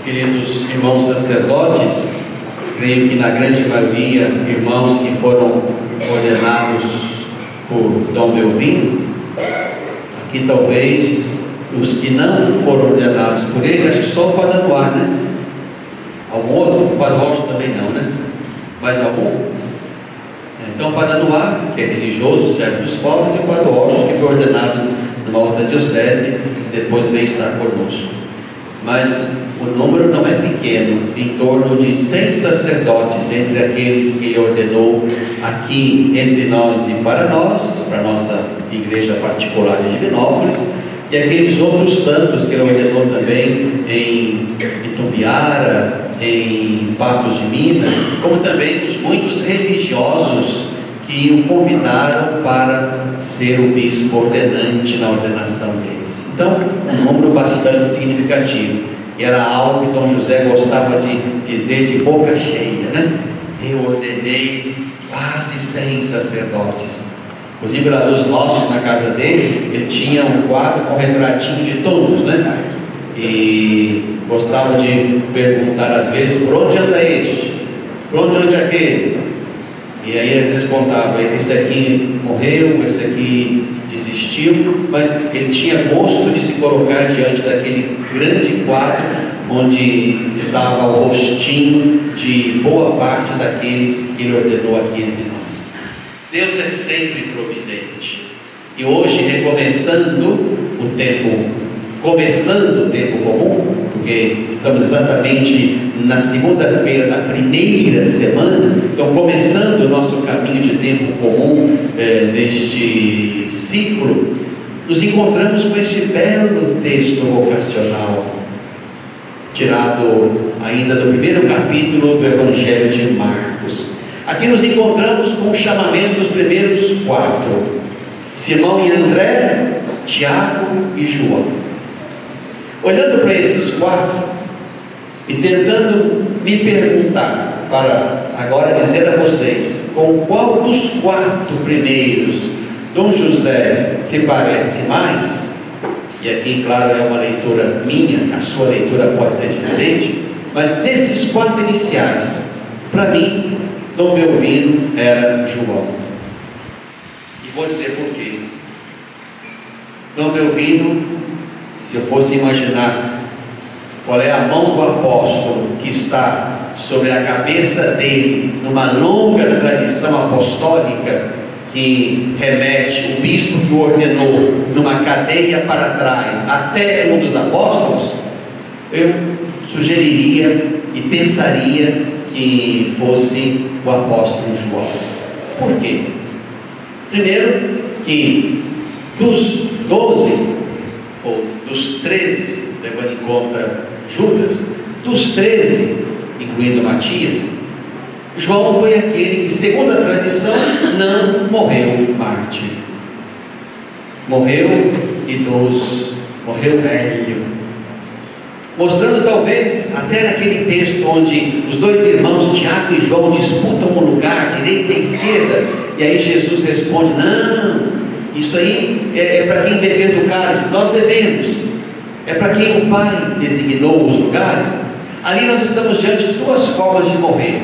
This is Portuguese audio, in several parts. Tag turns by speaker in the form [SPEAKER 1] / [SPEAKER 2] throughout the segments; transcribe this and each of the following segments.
[SPEAKER 1] Queridos irmãos sacerdotes, creio que na grande maioria, irmãos que foram ordenados por Dom Belvino, aqui talvez os que não foram ordenados por ele, acho que só o Padre Anuar, né? Algum outro? O Padre Rocha também não, né? Mais algum? Então o Padre Anuar, que é religioso, serve dos pobres, e o Padre Rocha, que foi ordenado numa outra diocese, depois veio estar conosco. Mas o número não é pequeno, em torno de 100 sacerdotes, entre aqueles que ele ordenou aqui entre nós e para a nossa igreja particular de Divinópolis, e aqueles outros tantos que ele ordenou também em Itumbiara, em Patos de Minas, como também os muitos religiosos que o convidaram para ser o bispo ordenante na ordenação deles. Então, um número bastante significativo. E era algo que Dom José gostava de dizer de boca cheia, né? Eu ordenei quase 100 sacerdotes. Inclusive lá dos nossos, na casa dele, ele tinha um quadro com retratinho de todos, né? E gostava de perguntar às vezes: por onde anda este? Por onde anda aquele? E aí ele respontava: esse aqui morreu, esse aqui desistiu. Mas ele tinha gosto de se colocar diante daquele grande quadro onde estava o rostinho de boa parte daqueles que ele ordenou aqui entre nós. Deus é sempre providente, e hoje, recomeçando o tempo, começando o tempo comum, porque estamos exatamente na segunda-feira da primeira semana, então começando o nosso caminho de tempo comum neste ciclo, nos encontramos com este belo texto vocacional, tirado ainda do primeiro capítulo do Evangelho de Marcos. Aqui nos encontramos com o chamamento dos primeiros 4: Simão e André, Tiago e João. Olhando para esses 4 e tentando me perguntar, para agora dizer a vocês, com qual dos 4 primeiros Dom José se parece mais, e aqui, claro, é uma leitura minha, a sua leitura pode ser diferente, mas desses 4 iniciais, para mim, Dom Belvino era João. E vou dizer por quê. Dom Belvino, se eu fosse imaginar qual é a mão do apóstolo que está sobre a cabeça dele, numa longa tradição apostólica que remete o bispo que o ordenou numa cadeia para trás até um dos apóstolos, eu sugeriria e pensaria que fosse o apóstolo João. Por quê? Primeiro, que dos 12, ou dos 13, levando em conta Judas, dos 13, incluindo Matias, João foi aquele que, segundo a tradição, não morreu mártir. Morreu idoso, morreu velho, mostrando talvez até naquele texto onde os 2 irmãos Tiago e João disputam um lugar, direita e esquerda, e aí Jesus responde: não, isso aí é para quem beber do cálice, nós bebemos, é para quem o Pai designou os lugares. Ali nós estamos diante de 2 formas de morrer: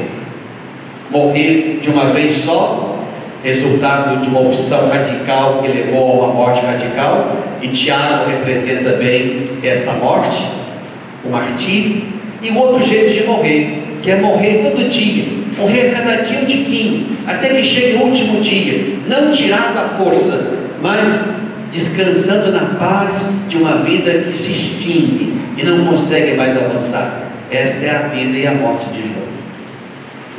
[SPEAKER 1] morrer de uma vez só, resultado de uma opção radical que levou a uma morte radical, e Tiago representa bem esta morte, o martírio. E o outro jeito de morrer, que é morrer todo dia, morrer cada dia um tiquinho, até que chegue o último dia, não tirado à força, mas descansando na paz de uma vida que se extingue e não consegue mais avançar. Esta é a vida e a morte de João.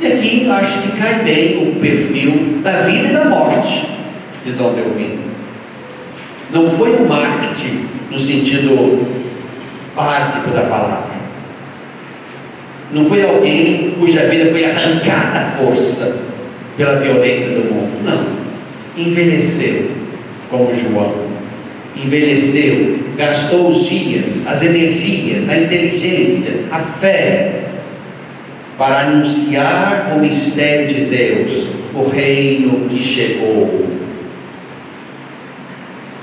[SPEAKER 1] E aqui eu acho que cai bem o perfil da vida e da morte de Dom Belvino. Não foi um mártir no sentido básico da palavra. Não foi alguém cuja vida foi arrancada à força pela violência do mundo. Não. Envelheceu como João. Envelheceu, gastou os dias, as energias, a inteligência, a fé, para anunciar o mistério de Deus, o reino que chegou.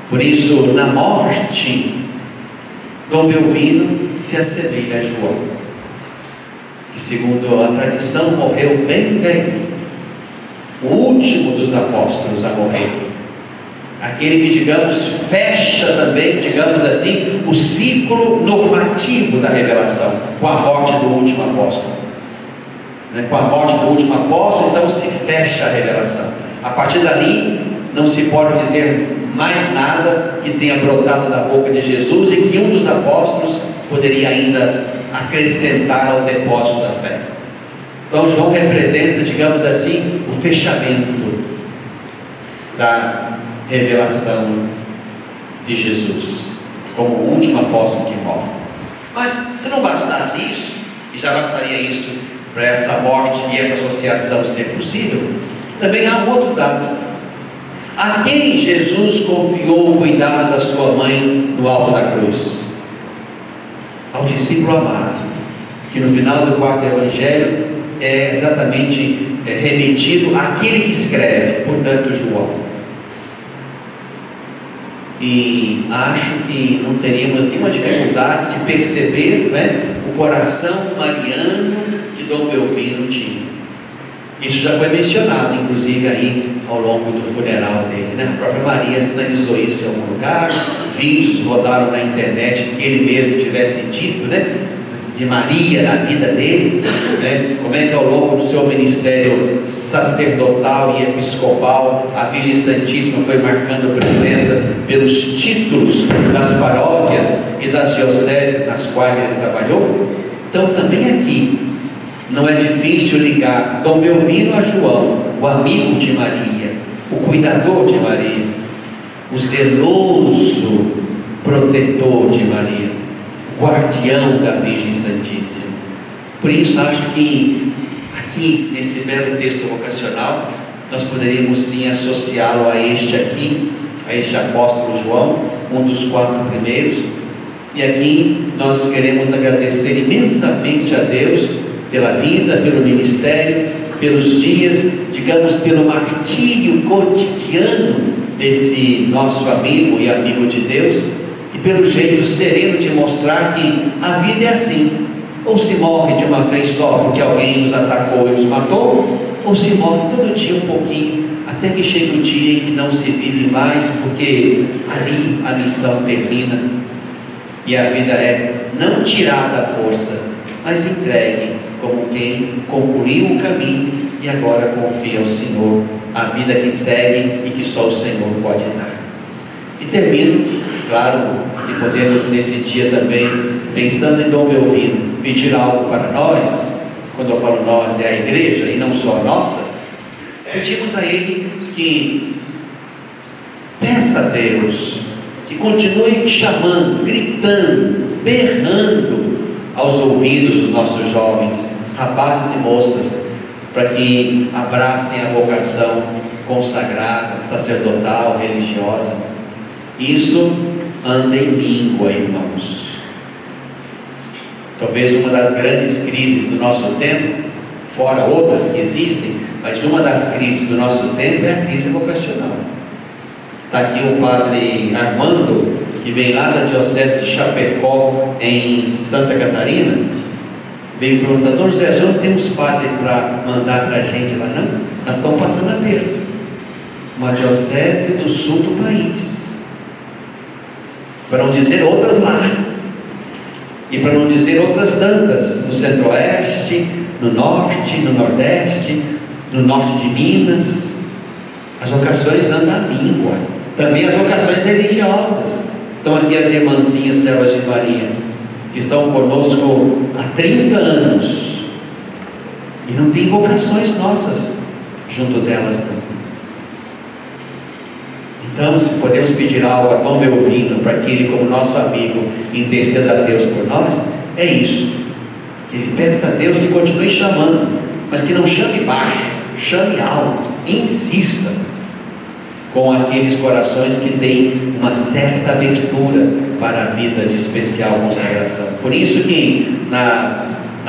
[SPEAKER 1] Por isso, na morte, Dom Belvino se assemelha a João. que segundo a tradição morreu bem velho, o último dos apóstolos a morrer, aquele que, digamos, fecha também, digamos assim, o ciclo normativo da revelação, com a morte do último apóstolo. Com a morte do último apóstolo, então se fecha a revelação. A partir dali, não se pode dizer mais nada que tenha brotado da boca de Jesus e que um dos apóstolos poderia ainda acrescentar ao depósito da fé. Então João representa, digamos assim, o fechamento da revelação de Jesus, como o último apóstolo que morre. Mas se não bastasse isso, e já bastaria isso para essa morte e essa associação ser possível, também há um outro dado. A quem Jesus confiou o cuidado da sua mãe no alto da cruz? Ao discípulo amado, que no final do quarto evangelho é exatamente remetido àquele que escreve, portanto João. E acho que não teríamos nenhuma dificuldade de perceber, o coração mariano que Dom Belvino tinha. Isso já foi mencionado, inclusive, aí ao longo do funeral dele, A própria Maria sinalizou isso em algum lugar. Vídeos rodaram na internet que ele mesmo tivesse dito, de Maria na vida dele, como é que ao longo do seu ministério sacerdotal e episcopal a Virgem Santíssima foi marcando presença pelos títulos das paróquias e das dioceses nas quais ele trabalhou. Então também aqui não é difícil ligar Dom Belvino a João, o amigo de Maria, o cuidador de Maria, o zeloso protetor de Maria, o guardião da Virgem Santíssima. Por isso acho que aqui nesse belo texto vocacional nós poderíamos sim associá-lo a este aqui, a este apóstolo João, um dos 4 primeiros. E aqui nós queremos agradecer imensamente a Deus pela vida, pelo ministério, pelos dias, digamos, pelo martírio cotidiano desse nosso amigo e amigo de Deus, e pelo jeito sereno de mostrar que a vida é assim: ou se morre de uma vez só porque alguém nos atacou e nos matou, ou se morre todo dia um pouquinho, até que chega o dia em que não se vive mais, porque ali a missão termina e a vida é não tirada à força, mas entregue como quem concluiu o caminho e agora confia ao Senhor a vida que segue e que só o Senhor pode dar. E termino, claro, se podemos nesse dia também, pensando em Dom Belvino, pedir algo para nós. Quando eu falo nós, é a igreja e não só a nossa. Pedimos a Ele que peça a Deus que continue chamando, gritando, berrando aos ouvidos dos nossos jovens, rapazes e moças, para que abracem a vocação consagrada, sacerdotal, religiosa. Isso anda em míngua, irmãos. Talvez uma das grandes crises do nosso tempo, fora outras que existem, mas uma das crises do nosso tempo é a crise vocacional. Está aqui o padre Armando, que vem lá da diocese de Chapecó, em Santa Catarina, veio perguntando: Dom José, não temos paz para mandar para a gente lá, não? Nós estamos passando aperto. Uma diocese do sul do país, para não dizer outras lá, e para não dizer outras tantas, no centro-oeste, no norte, no nordeste, no norte de Minas. As vocações andam à míngua, também as vocações religiosas. Estão aqui as irmãzinhas servas de Maria, que estão conosco há 30 anos, e não tem vocações nossas junto delas também. Então, se podemos pedir algo a Dom Belvino, para que ele, como nosso amigo, interceda a Deus por nós, é isso: que ele peça a Deus que continue chamando, mas que não chame baixo, chame alto, insista com aqueles corações que têm uma certa abertura para a vida de especial consagração. Por isso que na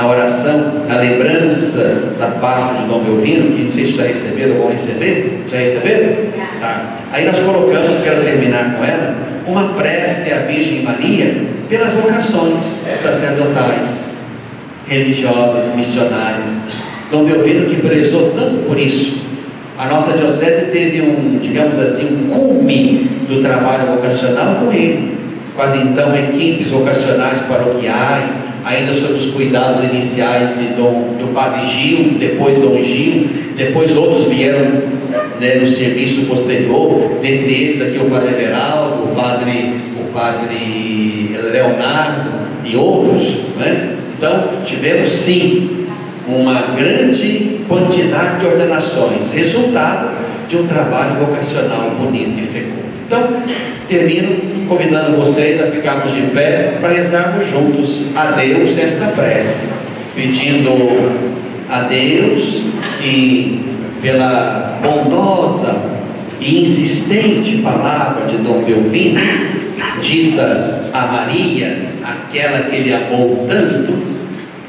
[SPEAKER 1] oração, na lembrança da Páscoa de Dom Belvino, que não sei se já receberam ou vão receber, já receberam? Tá. Aí nós colocamos, quero terminar com ela, uma prece à Virgem Maria pelas vocações sacerdotais, religiosas, missionárias. Dom Belvino, que prezou tanto por isso. A nossa diocese teve digamos assim, um cume do trabalho vocacional com ele. Quase então equipes vocacionais paroquiais, ainda sob os cuidados iniciais do Padre Gil, depois Dom Gil, depois outros vieram, né, no serviço posterior, dentre eles aqui o Padre Everaldo, o Padre Leonardo e outros, né? Então tivemos sim uma grande quantidade de ordenações, resultado de um trabalho vocacional bonito e fecundo. Então, termino convidando vocês a ficarmos de pé para rezarmos juntos a Deus esta prece, pedindo a Deus que, pela bondosa e insistente palavra de Dom Belvino, dita a Maria, aquela que ele amou tanto,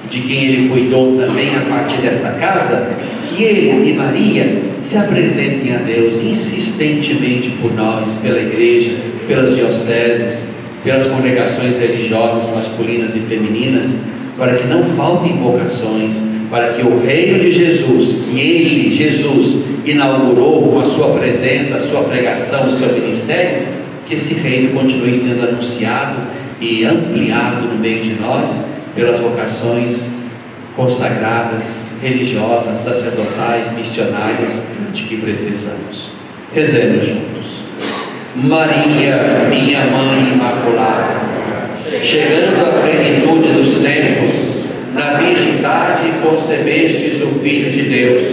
[SPEAKER 1] de quem ele cuidou também a partir desta casa, que ele e Maria se apresentem a Deus insistentemente por nós, pela igreja, pelas dioceses, pelas congregações religiosas masculinas e femininas, para que não faltem vocações, para que o reino de Jesus, que ele, Jesus, inaugurou com a sua presença, a sua pregação, o seu ministério, que esse reino continue sendo anunciado e ampliado no meio de nós, pelas vocações consagradas, religiosas, sacerdotais, missionárias, de que precisamos. Rezemos juntos. Maria, minha Mãe Imaculada, chegando à plenitude dos tempos, na virgindade concebestes o Filho de Deus.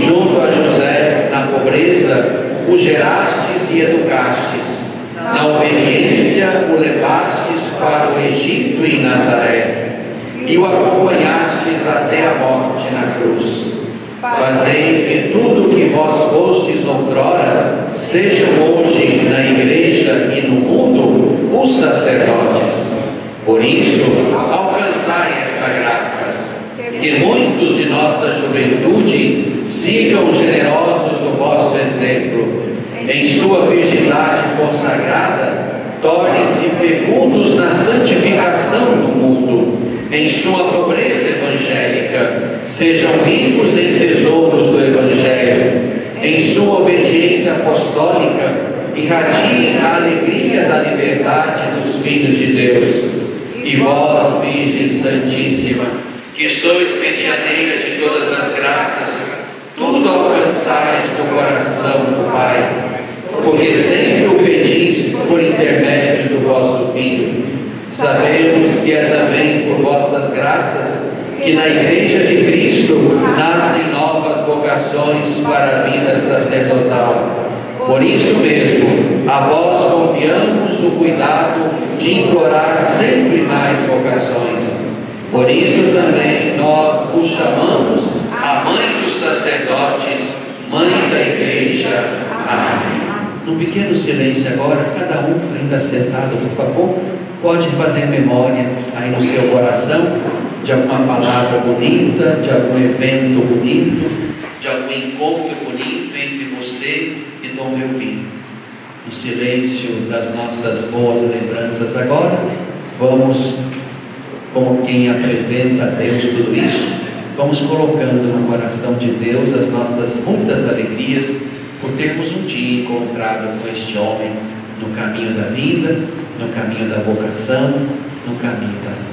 [SPEAKER 1] Junto a José, na pobreza, o gerastes e educastes. Na obediência, o levastes para o Egito e Nazaré, e o acompanhastes até a morte na cruz. Fazei que tudo o que vós fostes outrora sejam hoje na igreja e no mundo os sacerdotes. Por isso, alcançai esta graça, que muitos de nossa juventude sigam generosos o vosso exemplo. Em sua virgindade consagrada, tornem-se fecundos na santificação do mundo. Em sua pobreza evangélica, sejam ricos em tesouros do Evangelho. Em sua obediência apostólica, irradiem a alegria da liberdade dos filhos de Deus. E vós, Virgem Santíssima, que sois medianeira de todas as graças, tudo alcançais do coração do Pai, porque sempre o pedis por intermédio do vosso Filho. Sabemos que é também por vossas graças que na Igreja de Cristo nascem novas vocações para a vida sacerdotal. Por isso mesmo, a vós confiamos o cuidado de implorar sempre mais vocações. Por isso também nós vos chamamos a Mãe dos Sacerdotes, Mãe da Igreja. Amém. Num pequeno silêncio agora, cada um ainda sentado, por favor, pode fazer memória aí no seu coração de alguma palavra bonita, de algum evento bonito, de algum encontro bonito entre você e Dom Belvino. No silêncio das nossas boas lembranças agora, vamos, como quem apresenta a Deus tudo isso, vamos colocando no coração de Deus as nossas muitas alegrias por termos um dia encontrado com este homem no caminho da vida, no caminho da vocação, no caminho da fé.